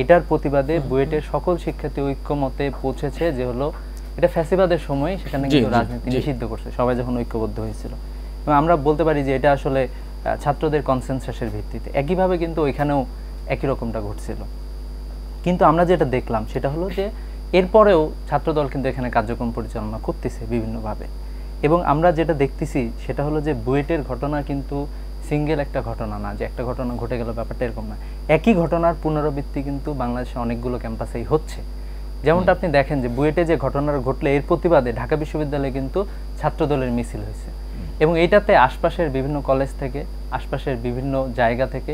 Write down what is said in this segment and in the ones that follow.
এটার প্রতিবাদে বুয়েটের সকল শিক্ষার্থী ঐক্যমতে পৌঁছেছে যে হলো এটা ফ্যাসিবাদের সময় সেখানে কিন্তু রাজনীতি নিষিদ্ধ করছে সবাই যখন ঐক্যবদ্ধ হয়েছিল। এবং আমরা বলতে পারি যে এটা আসলে ছাত্রদের কনসেনসাসের ভিত্তিতে। একইভাবে কিন্তু ওইখানেও একই রকমটা ঘটছিল। কিন্তু আমরা যেটা দেখলাম সেটা হলো যে এরপরেও ছাত্রদল কিন্তু এখানে কার্যক্রম পরিচালনা করতেছে বিভিন্নভাবে। এবং আমরা যেটা দেখতেছি সেটা হলো যে বুয়েটের ঘটনা কিন্তু সিঙ্গেল একটা ঘটনা না, যে একটা ঘটনা ঘটে গেল ব্যাপারটা এরকম না। একই ঘটনার পুনরাবৃত্তি কিন্তু বাংলাদেশে অনেকগুলো ক্যাম্পাসেই হচ্ছে। যেমনটা আপনি দেখেন যে বুয়েটে যে ঘটনাটা ঘটলে এর প্রতিবাদে ঢাকা বিশ্ববিদ্যালয়ে কিন্তু ছাত্রদলের মিছিল হয়েছে। এবং এইটাতে আশপাশের বিভিন্ন কলেজ থেকে, আশপাশের বিভিন্ন জায়গা থেকে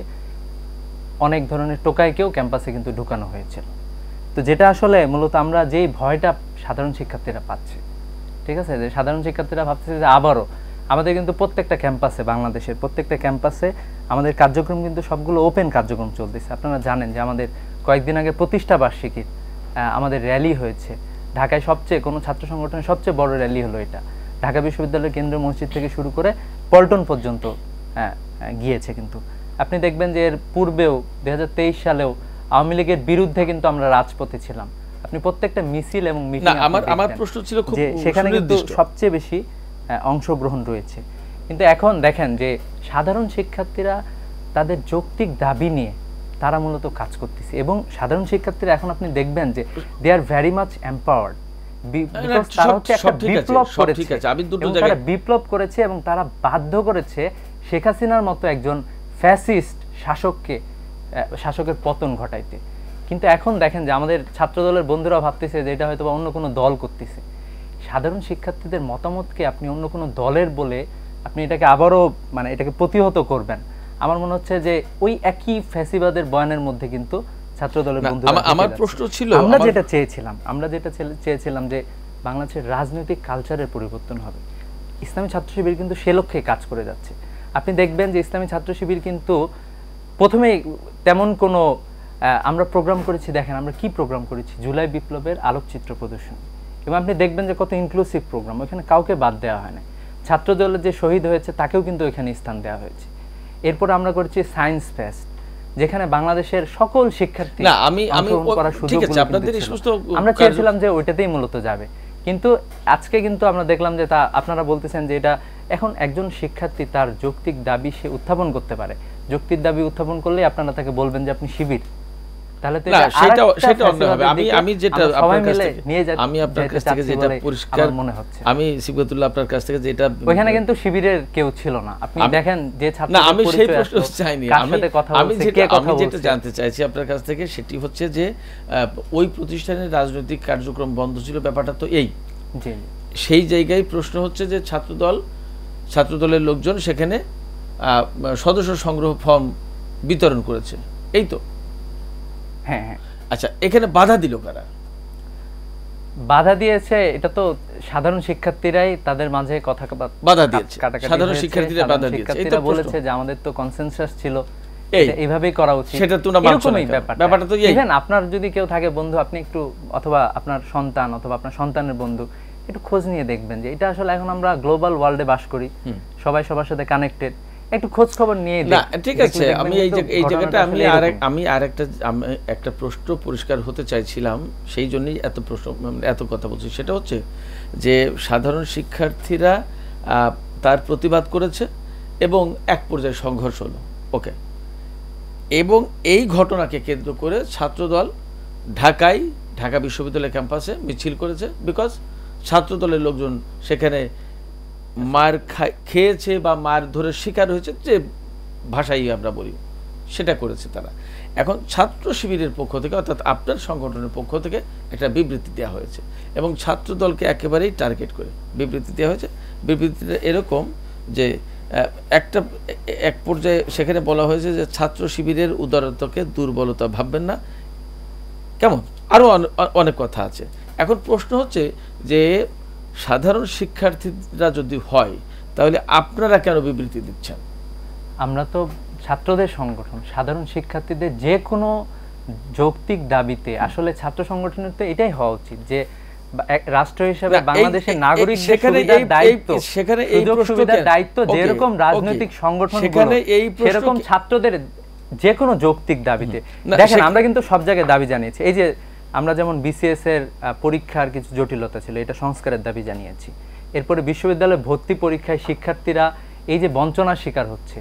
অনেক ধরনের টোকাইকেও ক্যাম্পাসে কিন্তু ঢুকানো হয়েছিল। তো যেটা আসলে মূলত আমরা যেই ভয়টা সাধারণ শিক্ষার্থীরা পাচ্ছে, ঠিক আছে, যে সাধারণ শিক্ষার্থীরা ভাবতেছে যে আবারও আমাদের কিন্তু প্রত্যেকটা ক্যাম্পাসে, বাংলাদেশের প্রত্যেকটা ক্যাম্পাসে আমাদের কার্যক্রম কিন্তু সবগুলো ওপেন কার্যক্রম চলতেছে। আপনারা জানেন যে আমাদের কয়েকদিন আগে প্রতিষ্ঠা বার্ষিকীর আমাদের র্যালি হয়েছে ঢাকায়। সবচেয়ে কোনো ছাত্র সংগঠনের সবচেয়ে বড় র্যালি হলো এটা। ঢাকা বিশ্ববিদ্যালয়ের কেন্দ্রীয় মসজিদ থেকে শুরু করে পল্টন পর্যন্ত গিয়েছে। কিন্তু আপনি দেখবেন যে এর পূর্বেও 2023 সালেও আওয়ামী লীগের বিরুদ্ধে কিন্তু আমরা রাজপথে ছিলাম। আপনি প্রত্যেকটা মিছিল এবং মিটিং, আমার প্রশ্ন ছিল খুব সেখানে কিন্তু সবচেয়ে বেশি অংশগ্রহণ রয়েছে। কিন্তু এখন দেখেন যে সাধারণ শিক্ষার্থীরা তাদের যৌক্তিক দাবি নিয়ে তারা মূলত কাজ করতেছে। এবং সাধারণ শিক্ষার্থীরা এখন আপনি দেখবেন যে দে আর ভেরি মাচ এম্পাওয়ার্ড। তারা হচ্ছে একটা বিপ্লব করেছে, তারা বিপ্লব করেছে এবং তারা বাধ্য করেছে শেখ হাসিনার মতো একজন ফ্যাসিস্ট শাসকের পতন ঘটাইতে। কিন্তু এখন দেখেন যে আমাদের ছাত্রদলের বন্ধুরা ভাবতেছে যে এটা হয়তো অন্য কোনো দল করতেছে। সাধারণ শিক্ষার্থীদের মতামতকে আপনি অন্য কোনো দলের বলে আপনি এটাকে আবারও মানে এটাকে প্রতিহত করবেন, আমার মনে হচ্ছে যে ওই একই ফ্যাসিবাদের বয়ানের মধ্যে কিন্তু ছাত্রদলের বন্ধুরা। আমার প্রশ্ন ছিল, আমরা যেটা চেয়েছিলাম যে বাংলাদেশের রাজনৈতিক কালচারের পরিবর্তন হবে। ইসলামী ছাত্র শিবির কিন্তু সে লক্ষ্যে কাজ করে যাচ্ছে। আপনি দেখবেন যে ইসলামী ছাত্র শিবির কিন্তু প্রথমেই তেমন কোনো আমরা প্রোগ্রাম করেছি, দেখেন আমরা কি প্রোগ্রাম করেছি, জুলাই বিপ্লবের আলোকচিত্র প্রদর্শন। এবং আপনি দেখবেন যে কত ইনক্লুসিভ প্রোগ্রাম, ওখানে কাউকে বাদ দেওয়া হয় না। ছাত্রদলের যে শহীদ হয়েছে তাকেও কিন্তু ওইখানে স্থান দেওয়া হয়েছে। এরপর আমরা করেছি সায়েন্স ফেস্ট, যেখানে বাংলাদেশের সকল শিক্ষার্থী আমরা চেয়েছিলাম যে ওইটাতেই মূলত যাবে। কিন্তু আজকে কিন্তু আমরা দেখলাম যে তা আপনারা বলতেছেন যে এটা এখন একজন শিক্ষার্থী তার যৌক্তিক দাবি সে উত্থাপন করতে পারে। যৌক্তিক দাবি উত্থাপন করলে আপনারা তাকে বলবেন যে আপনি শিবির, তাহলে তো সেটা অন্য হবে। আমি যেটা আপনার কাছ থেকে যেটা পরিষ্কার মনে হচ্ছে, আমি সিবগাতুল্লাহ আপনার কাছ থেকে যেটা, ওখানে কিন্তু শিবিরের কেউ ছিল না। আপনি দেখেন যে ছাত্র, না আমি সেই প্রশ্ন চাইনি, আমি যেটা জানতে চাইছি আপনার কাছ থেকে সেটি হচ্ছে যে ওই প্রতিষ্ঠানের রাজনৈতিক কার্যক্রম বন্ধ ছিল, ব্যাপারটা তো এই। সেই জায়গায় প্রশ্ন হচ্ছে যে ছাত্রদলের লোকজন সেখানে সদস্য সংগ্রহ ফর্ম বিতরণ করেছে, এই তো? হ্যাঁ হ্যাঁ। আচ্ছা, এখানে বাধা দিল কারা? বাধা দিয়েছে এটা তো সাধারণ শিক্ষার্থীরাই তাদের মাঝে কথা বাধা দিয়েছে। সাধারণ শিক্ষার্থীরা বাধা দিয়েছে, এটা বলেছে যে আমাদের তো কনসেনসাস ছিল এইভাবেই করা উচিত। সেটা তো না, ব্যাপারটা তো এই। ইভেন আপনার যদি কেউ থাকে বন্ধু, আপনি একটু অথবা আপনার সন্তান অথবা আপনার সন্তানের বন্ধু একটু খোঁজ নিয়ে দেখবেন যে এটা আসলে এখন আমরা গ্লোবাল ওয়ার্ল্ডে বাস করি, সবাই সবার সাথে কানেক্টেড, একটু খোঁজ খবর নিয়ে না, ঠিক আছে। আমি এই জায়গাটা আমি একটা প্রশ্ন পরিষ্কার হতে চাইছিলাম, সেই জন্যই এত কথা বলছি। সেটা হচ্ছে যে সাধারণ শিক্ষার্থীরা তার প্রতিবাদ করেছে এবং এক পর্যায়ে সংঘর্ষ হলো, ওকে। এবং এই ঘটনাকে কেন্দ্র করে ছাত্রদল ঢাকা বিশ্ববিদ্যালয় ক্যাম্পাসে মিছিল করেছে, বিকজ ছাত্রদলের লোকজন সেখানে মার খেয়েছে বা মার ধরে শিকার হয়েছে, যে ভাষাই আমরা বলি, সেটা করেছে তারা। এখন ছাত্র শিবিরের পক্ষ থেকে, অর্থাৎ আপনার সংগঠনের পক্ষ থেকে একটা বিবৃতি দেওয়া হয়েছে এবং ছাত্রদলকে একেবারেই টার্গেট করে বিবৃতি দেওয়া হয়েছে। বিবৃতিটা এরকম যে এক পর্যায়ে সেখানে বলা হয়েছে যে ছাত্র শিবিরের উদারতাকে দুর্বলতা ভাববেন না, কেমন, আরও অনেক কথা আছে। এখন প্রশ্ন হচ্ছে যে সাধারণ শিক্ষার্থীরা যদি হয় তাহলে আপনারা কেন বিবৃতি দিচ্ছেন? আমরা তো ছাত্রদের সংগঠন, সাধারণ শিক্ষার্থীদের যে কোনো যৌক্তিক দাবিতে আসলে ছাত্র সংগঠনের তো এটাই হওয়া উচিত যে রাষ্ট্র হিসেবে বাংলাদেশের নাগরিকদের সুবিধার দায়িত্ব, সেখানে এই সুবিধার দায়িত্ব যেরকম রাজনৈতিক সংগঠন সেরকম ছাত্রদের যে কোনো যৌক্তিক দাবিতে। দেখেন আমরা কিন্তু সব জায়গায় দাবি জানিয়েছি, এই যে আমরা যেমন বিসিএস এর পরীক্ষার কিছু জটিলতা ছিল, এটা সংস্কারের দাবি জানিয়েছি। এরপরে বিশ্ববিদ্যালয়ে ভর্তি পরীক্ষায় শিক্ষার্থীরা এই যে বঞ্চনার শিকার হচ্ছে,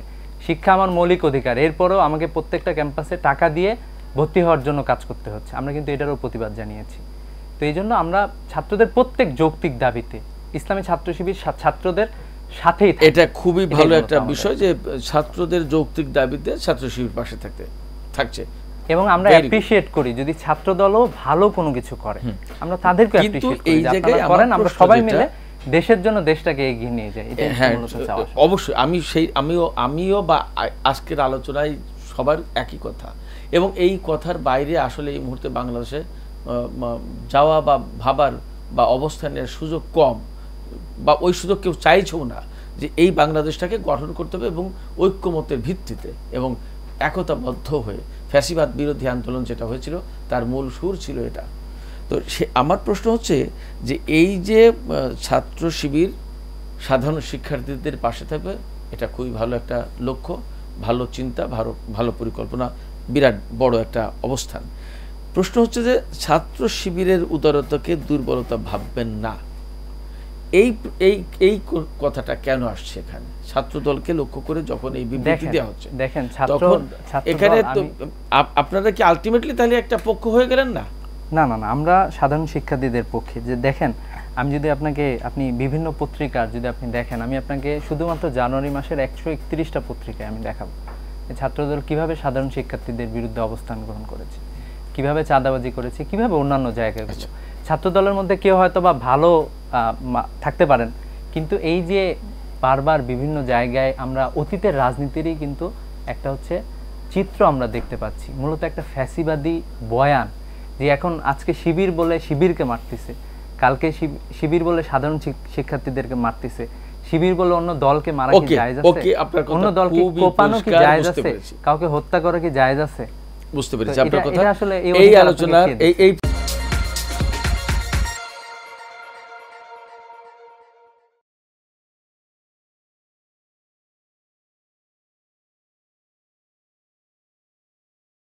শিক্ষা আমার মৌলিক অধিকার, এরপরেও আমাকে প্রত্যেকটা ক্যাম্পাসে টাকা দিয়ে ভর্তি হওয়ার জন্য কাজ করতে হচ্ছে, আমরা কিন্তু এটারও প্রতিবাদ জানিয়েছি। তো এই জন্য আমরা ছাত্রদের প্রত্যেক যৌক্তিক দাবিতে ইসলামী ছাত্র শিবির ছাত্রদের সাথেই। এটা খুবই ভালো একটা বিষয় যে ছাত্রদের যৌক্তিক দাবিতে ছাত্র শিবির পাশে থাকছে, এবং আমরা অ্যাপ্রিশিয়েট করি যদি ছাত্র দলও ভালো কোনো কিছু করে, আমরা তাদেরকে অ্যাপ্রিশিয়েট করি, আপনারা করেন, আমরা সবাই মিলে দেশের জন্য দেশটাকে এগিয়ে নিয়ে যাই। হ্যাঁ অবশ্যই, আমিও বা আজকের আলোচনায় সবার একই কথা, এবং এই কথার বাইরে আসলে এই মুহূর্তে বাংলাদেশে যাওয়া বা ভাবার বা অবস্থানের সুযোগ কম, বা ওই সুযোগ কেউ চাইছেও না, যে এই বাংলাদেশটাকে গঠন করতে হবে এবং ঐক্যমতের ভিত্তিতে এবং একতাবদ্ধ হয়ে। ফ্যাসিবাদ বিরোধী আন্দোলন যেটা হয়েছিল তার মূল সুর ছিল এটা। তো আমার প্রশ্ন হচ্ছে যে এই যে ছাত্র শিবির সাধারণ শিক্ষার্থীদের পাশে থাকবে, এটা খুবই ভালো একটা লক্ষ্য, ভালো চিন্তা, ভালো পরিকল্পনা, বিরাট বড় একটা অবস্থান। প্রশ্ন হচ্ছে যে ছাত্র শিবিরের উদারতাকে দুর্বলতা ভাববেন না, এই এই এই কথাটা কেন আসছে এখানে ছাত্র দলকে লক্ষ্য করে যখন এই বিবৃতি দেওয়া হচ্ছে? দেখেন এখানে তো আপনারা কি আলটিমেটলি তাহলে একটা পক্ষ হয়ে গেলেন না? না না না, আমরা সাধারণ শিক্ষার্থীদের পক্ষে। যে দেখেন, আমি যদি আপনি বিভিন্ন পত্রিকার যদি আপনি দেখেন, আমি আপনাকে শুধুমাত্র জানুয়ারি মাসের 131টা পত্রিকায় আমি দেখাবো ছাত্রদল কিভাবে সাধারণ শিক্ষার্থীদের বিরুদ্ধে অবস্থান গ্রহণ করেছে, কিভাবে চাঁদাবাজি করেছে, কিভাবে অন্যান্য জায়গায়। ছাত্র দলের মধ্যে কেউ হয়তো বা ভালো থাকতে পারেন, কিন্তু এই যে বারবার বিভিন্ন জায়গায় আমরা অতীতের রাজনীতিরই কিন্তু একটা হচ্ছে চিত্র আমরা দেখতে পাচ্ছি, মূলত একটা ফ্যাসিবাদী বয়ান, যে এখন আজকে শিবির বলে শিবিরকে মারতেছে, কালকে শিবির বলে সাধারণ শিক্ষার্থীদেরকে মারতেছে, শিবির বলে অন্য দলকে মারা কি জায়েজ আছে? অন্য দলকে কোপানো কি জায়েজ আছে? কাউকে হত্যা করা কি জায়েজ আছে? বুঝতে পেরেছি আপনার কথা। এই আলোচনা এই